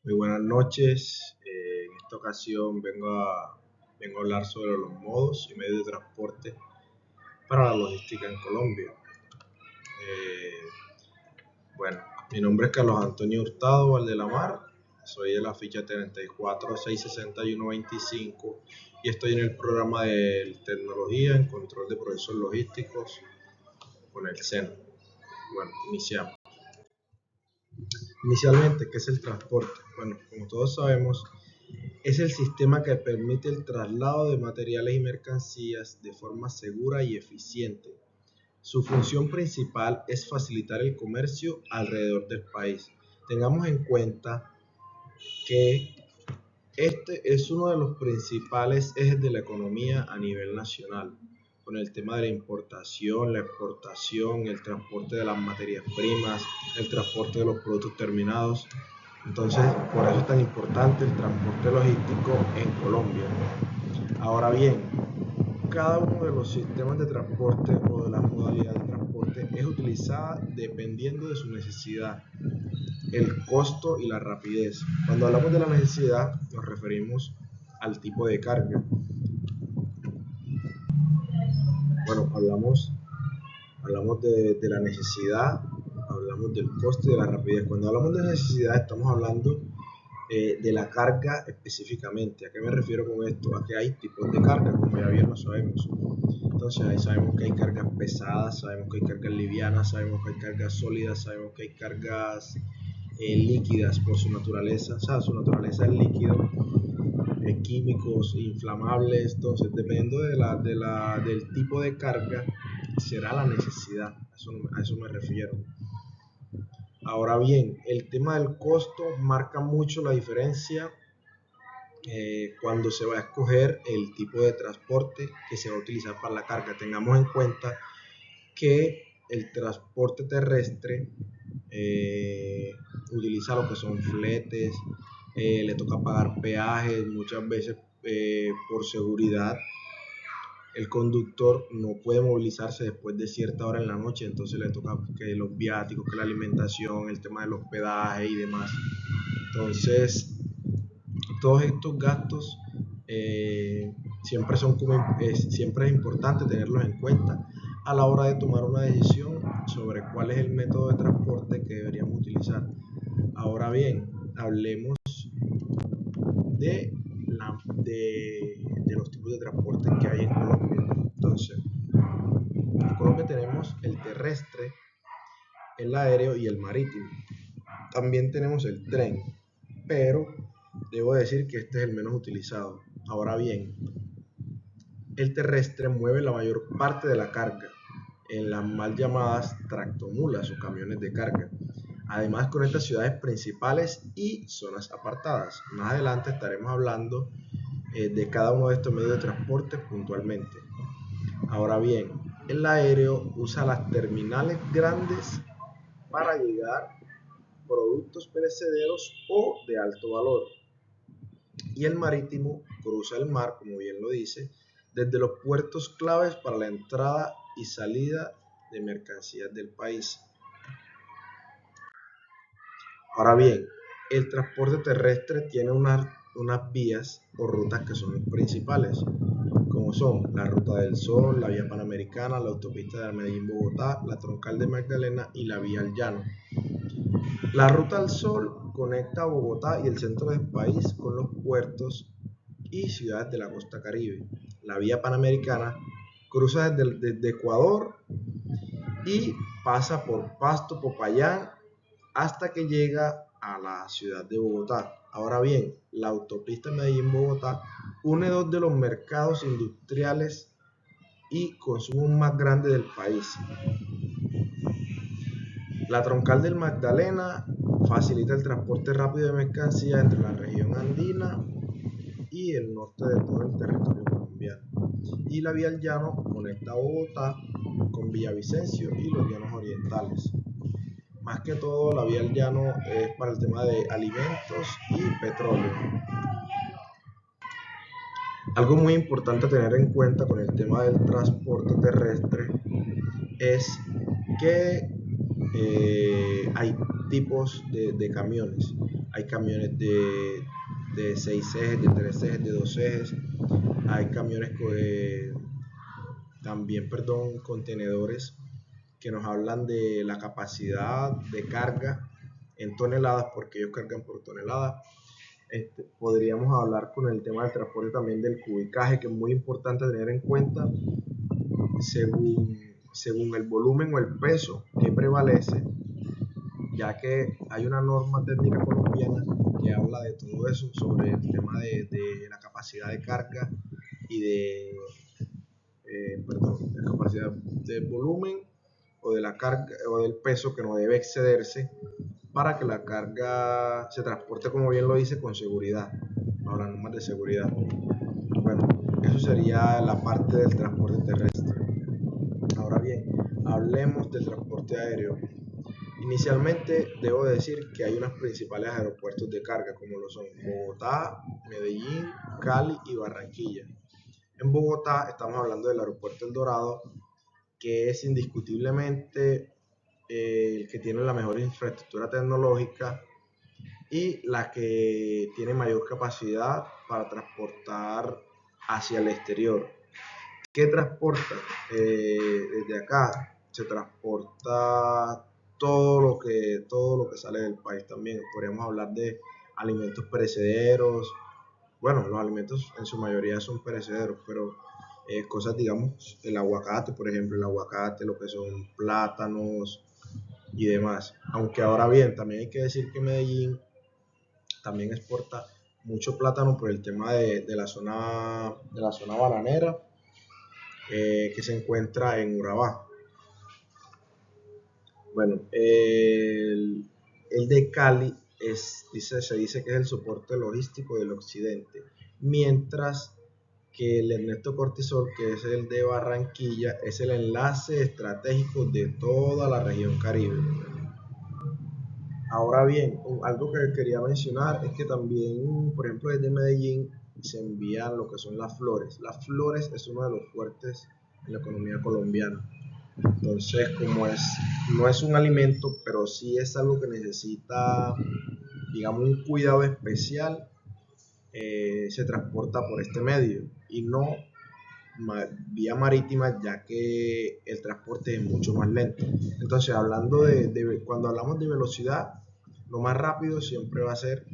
Muy buenas noches. En esta ocasión vengo a hablar sobre los modos y medios de transporte para la logística en Colombia. Eh, bueno, mi nombre es Carlos Antonio Hurtado Valdelamar. Soy de la ficha 3466125 y estoy en el programa de tecnología en control de procesos logísticos con el SENA. Bueno, iniciamos. Inicialmente, ¿qué es el transporte? Bueno, como todos sabemos, es el sistema que permite el traslado de materiales y mercancías de forma segura y eficiente. Su función principal es facilitar el comercio alrededor del país. Tengamos en cuenta que este es uno de los principales ejes de la economía a nivel nacional, con el tema de la importación, la exportación, el transporte de las materias primas, el transporte de los productos terminados. Entonces, por eso es tan importante el transporte logístico en Colombia. Ahora bien, cada uno de los sistemas de transporte o de las modalidades de transporte es utilizada dependiendo de su necesidad, el costo y la rapidez. Cuando hablamos de la necesidad, nos referimos al tipo de carga. Bueno, hablamos de la necesidad, hablamos del costo y de la rapidez. Cuando hablamos de necesidad, estamos hablando de la carga específicamente. ¿A qué me refiero con esto? A que hay tipos de carga, como ya bien lo sabemos. Entonces, ahí sabemos que hay cargas pesadas, sabemos que hay cargas livianas, sabemos que hay cargas sólidas, sabemos que hay cargas líquidas por su naturaleza. O sea, su naturaleza es líquido, químicos, inflamables. Entonces, dependiendo del tipo de carga, será la necesidad. A eso me refiero. Ahora bien, el tema del costo marca mucho la diferencia cuando se va a escoger el tipo de transporte que se va a utilizar para la carga. Tengamos en cuenta que el transporte terrestre utiliza lo que son fletes, le toca pagar peajes, muchas veces por seguridad. El conductor no puede movilizarse después de cierta hora en la noche, entonces le toca que los viáticos, que la alimentación, el tema del hospedaje y demás. Entonces, todos estos gastos siempre es importante tenerlos en cuenta a la hora de tomar una decisión sobre cuál es el método de transporte que deberíamos utilizar. Ahora bien, hablemos de, de los tipos de transporte que hay en Colombia. Entonces, en Colombia tenemos el terrestre, el aéreo y el marítimo. También tenemos el tren, pero debo decir que este es el menos utilizado. Ahora bien, el terrestre mueve la mayor parte de la carga en las mal llamadas tractomulas o camiones de carga. Además conecta ciudades principales y zonas apartadas. Más adelante estaremos hablando de cada uno de estos medios de transporte puntualmente. Ahora bien, el aéreo usa las terminales grandes para llegar productos perecederos o de alto valor. Y el marítimo cruza el mar, como bien lo dice, desde los puertos claves para la entrada y salida de mercancías del país. Ahora bien, el transporte terrestre tiene unas vías o rutas que son principales, como son la Ruta del Sol, la Vía Panamericana, la Autopista de Medellín-Bogotá, la Troncal de Magdalena y la Vía al Llano. La Ruta del Sol conecta Bogotá y el centro del país con los puertos y ciudades de la costa caribe. La Vía Panamericana cruza desde Ecuador y pasa por Pasto, Popayán, hasta que llega a la ciudad de Bogotá. Ahora bien, la autopista Medellín-Bogotá une dos de los mercados industriales y consumo más grandes del país. La troncal del Magdalena facilita el transporte rápido de mercancías entre la región andina y el norte de todo el territorio colombiano. Y la vía al llano conecta Bogotá con Villavicencio y los llanos orientales. Más que todo, la vía al llano es para el tema de alimentos y petróleo. Algo muy importante a tener en cuenta con el tema del transporte terrestre es que hay tipos de camiones. hay camiones de 6 ejes, de 3 ejes, de 2 ejes, hay camiones también, contenedores que nos hablan de la capacidad de carga en toneladas, porque ellos cargan por toneladas. Podríamos hablar con el tema del transporte también del cubicaje, que es muy importante tener en cuenta según el volumen o el peso que prevalece, ya que hay una norma técnica colombiana que habla de todo eso, sobre el tema de la capacidad de carga y de capacidad de volumen o de la carga o del peso que no debe excederse para que la carga se transporte, como bien lo dice, con seguridad, bajo las normas de seguridad. Bueno, eso sería la parte del transporte terrestre. Ahora bien, hablemos del transporte aéreo. Inicialmente debo decir que hay unos principales aeropuertos de carga, como lo son Bogotá, Medellín, Cali y Barranquilla. En Bogotá estamos hablando del aeropuerto El Dorado, que es indiscutiblemente el que tiene la mejor infraestructura tecnológica y la que tiene mayor capacidad para transportar hacia el exterior. ¿Qué transporta? Desde acá se transporta todo lo que sale del país también. Podríamos hablar de alimentos perecederos. Bueno, los alimentos en su mayoría son perecederos, pero cosas, digamos, el aguacate, por ejemplo, el aguacate, lo que son plátanos y demás. Aunque ahora bien, también hay que decir que Medellín también exporta mucho plátano por el tema de la zona bananera, que se encuentra en Urabá. Bueno, el de Cali se dice que es el soporte logístico del occidente, mientras que el Ernesto Cortisol, que es el de Barranquilla, es el enlace estratégico de toda la región Caribe. Ahora bien, algo que quería mencionar es que también, por ejemplo, desde Medellín se envían lo que son las flores. Las flores es uno de los fuertes en la economía colombiana. Entonces, no es un alimento, pero sí es algo que necesita, digamos, un cuidado especial, se transporta por este medio y no vía marítima, ya que el transporte es mucho más lento. Entonces, cuando hablamos de velocidad, lo más rápido siempre va a ser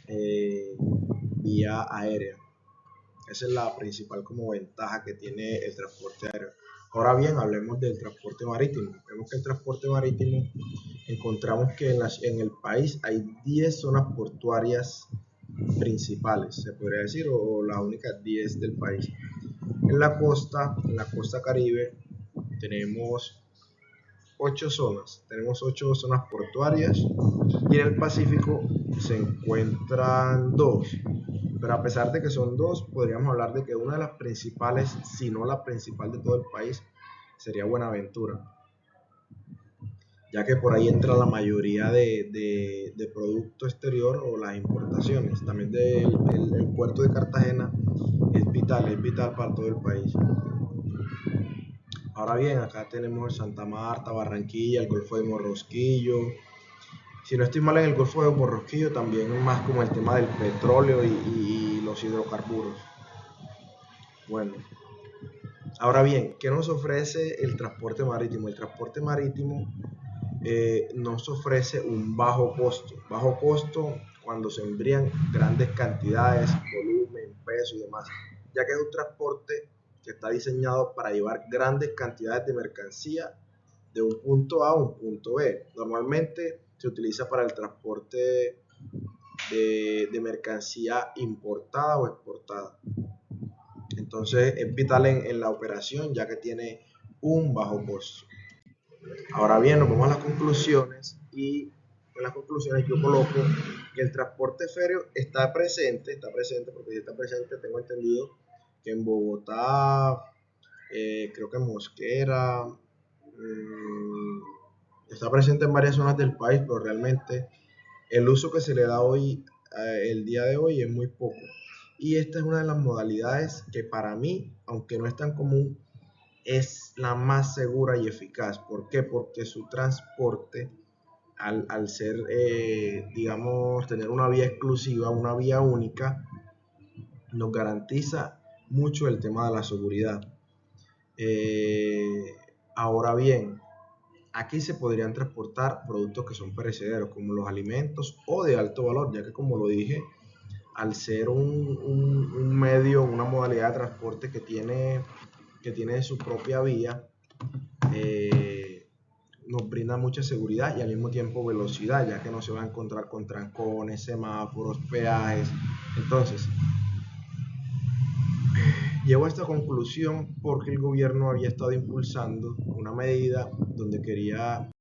eh, vía aérea. Esa es la principal como ventaja que tiene el transporte aéreo. Ahora bien, hablemos del transporte marítimo. Vemos que el transporte marítimo, encontramos que en el país hay 10 zonas portuarias principales, se podría decir, o las únicas 10 del país. En la costa Caribe, tenemos 8 zonas. Tenemos 8 zonas portuarias y en el Pacífico se encuentran 2. Pero a pesar de que son 2, podríamos hablar de que una de las principales, si no la principal de todo el país, sería Buenaventura, ya que por ahí entra la mayoría de producto exterior o las importaciones. También el puerto de Cartagena es vital para todo el país. Ahora bien, acá tenemos Santa Marta, Barranquilla, el Golfo de Morrosquillo. Si no estoy mal, en el Golfo de Morrosquillo también es más como el tema del petróleo y los hidrocarburos. Bueno, ahora bien, ¿qué nos ofrece el transporte marítimo? El transporte marítimo nos ofrece un bajo costo. Bajo costo cuando se envían grandes cantidades, volumen, peso y demás, ya que es un transporte que está diseñado para llevar grandes cantidades de mercancía de un punto A a un punto B. Normalmente se utiliza para el transporte de mercancía importada o exportada. Entonces es vital en la operación, ya que tiene un bajo costo. Ahora bien, nos vamos a las conclusiones y en las conclusiones yo coloco que el transporte férreo está presente porque si está presente, tengo entendido que en Bogotá, creo que en Mosquera, está presente en varias zonas del país, pero realmente el uso que se le da hoy, el día de hoy, es muy poco. Y esta es una de las modalidades que para mí, aunque no es tan común, es la más segura y eficaz. ¿Por qué? Porque su transporte al ser, digamos, tener una vía exclusiva, una vía única, nos garantiza mucho el tema de la seguridad. Eh, Ahora bien, aquí se podrían transportar productos que son perecederos, como los alimentos o de alto valor, ya que como lo dije, al ser un medio, una modalidad de transporte que tiene su propia vía, nos brinda mucha seguridad y al mismo tiempo velocidad, ya que no se va a encontrar con trancones, semáforos, peajes. Entonces, llego a esta conclusión porque el gobierno había estado impulsando una medida donde quería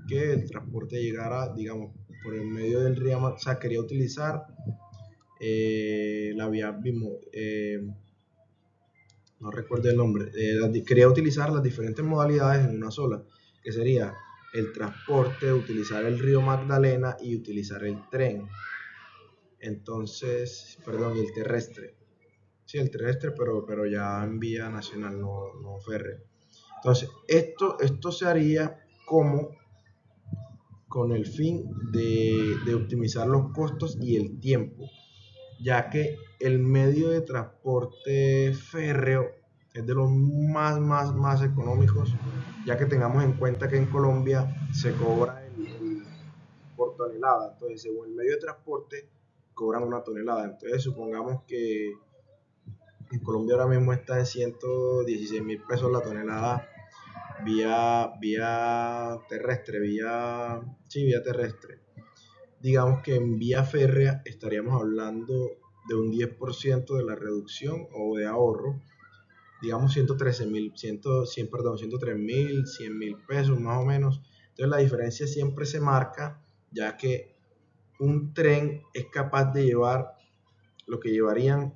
que el transporte llegara, digamos, por el medio del río, o sea, quería utilizar la vía, no recuerdo el nombre, quería utilizar las diferentes modalidades en una sola, que sería el transporte, utilizar el río Magdalena y utilizar el tren. Entonces, perdón, y el terrestre. Sí, el terrestre, pero ya en vía nacional, no férrea. Entonces, esto se haría como con el fin de optimizar los costos y el tiempo, ya que el medio de transporte férreo es de los más económicos, ya que tengamos en cuenta que en Colombia se cobra por tonelada. Entonces, según el medio de transporte, cobran una tonelada. Entonces, supongamos que en Colombia ahora mismo está en 116.000 pesos la tonelada vía terrestre, vía terrestre. Digamos que en vía férrea estaríamos hablando de un 10% de la reducción o de ahorro, digamos 103.000 más o menos. Entonces la diferencia siempre se marca, ya que un tren es capaz de llevar lo que llevarían,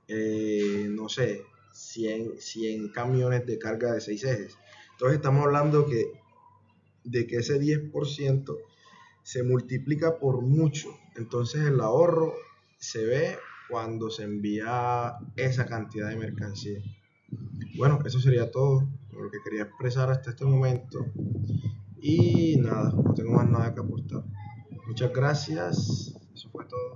no sé, 100 camiones de carga de 6 ejes. Entonces estamos hablando de que ese 10% se multiplica por mucho. Entonces el ahorro se ve cuando se envía esa cantidad de mercancía. Bueno, eso sería todo lo que quería expresar hasta este momento. Y nada, no tengo más nada que aportar. Muchas gracias. Eso fue todo.